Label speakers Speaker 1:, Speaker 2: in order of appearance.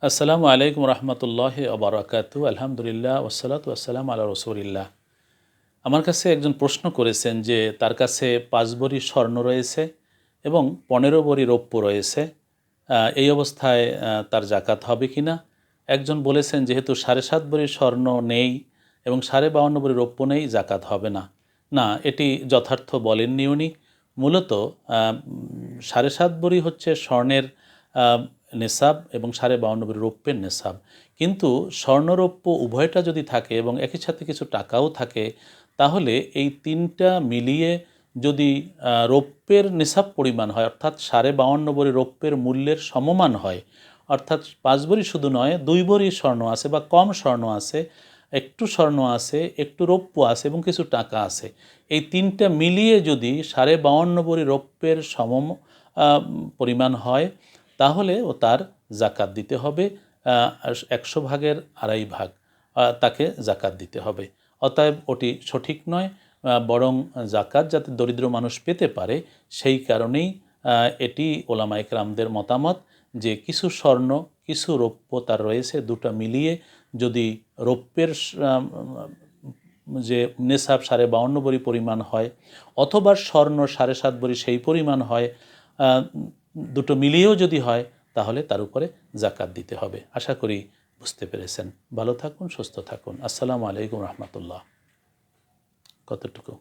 Speaker 1: আসসালামু আলাইকুম রহমতুল্লাহি ওয়া বারাকাতুহু। আলহামদুলিল্লাহ ওয়াসসালাতু ওয়াসসালামু আলা রাসূলিল্লাহ। আমার কাছে একজন প্রশ্ন করেছেন যে তার কাছে ৫ ভরি স্বর্ণ রয়েছে এবং ১৫ ভরি রৌপ্য রয়েছে। এই অবস্থায় তার জাকাত হবে কিনা? একজন বলেছেন যেহেতু ৭.৫ ভরি স্বর্ণ নেই এবং ৫.৫ ভরি রৌপ্য নেই, জাকাত হবে না। না, এটি যথার্থ বলেননি উনি। মূলত ৭.৫ ভরি হচ্ছে স্বর্ণের নেসাব এবং ৫.৫ ভরি রৌপ্যের নেসাব। কিন্তু স্বর্ণরৌপ্য উভয়টা যদি থাকে এবং একই সাথে কিছু টাকাও থাকে, তাহলে এই তিনটা মিলিয়ে যদি রৌপ্যের নেসাব পরিমাণ হয়, অর্থাৎ ৫.৫ ভরি রৌপ্যের মূল্যের সমমান হয়, অর্থাৎ ৫ ভরি শুধু নয়, ২ ভরি স্বর্ণ আছে বা কম স্বর্ণ আছে, একটু স্বর্ণ আছে, একটু রৌপ্য আছে এবং কিছু টাকা আছে, এই তিনটা মিলিয়ে যদি ৫.৫ ভরি রৌপ্যের পরিমাণ হয়, তাহলে ও তার জাকাত দিতে হবে ১০০ ভাগের ২.৫ ভাগ তাকে জাকাত দিতে হবে। অতএব ওটি সঠিক নয়, বরং জাকাত যাতে দরিদ্র মানুষ পেতে পারে সেই কারণেই এটি ওলামায়ে কেরামদের মতামত যে কিছু স্বর্ণ কিছু রৌপ্য তার রয়েছে, দুটো মিলিয়ে যদি রৌপ্যের যে নেসাব ৫.৫ ভরি পরিমাণ হয় অথবা স্বর্ণ ৭.৫ ভরি সেই পরিমাণ হয়, দুটো মিলিয়েও যদি হয়, তাহলে তার উপরে জাকাত দিতে হবে। আশা করি বুঝতে পেরেছেন। ভালো থাকুন, সুস্থ থাকুন। আসসালামু আলাইকুম রহমতুল্লাহ। কতটুকু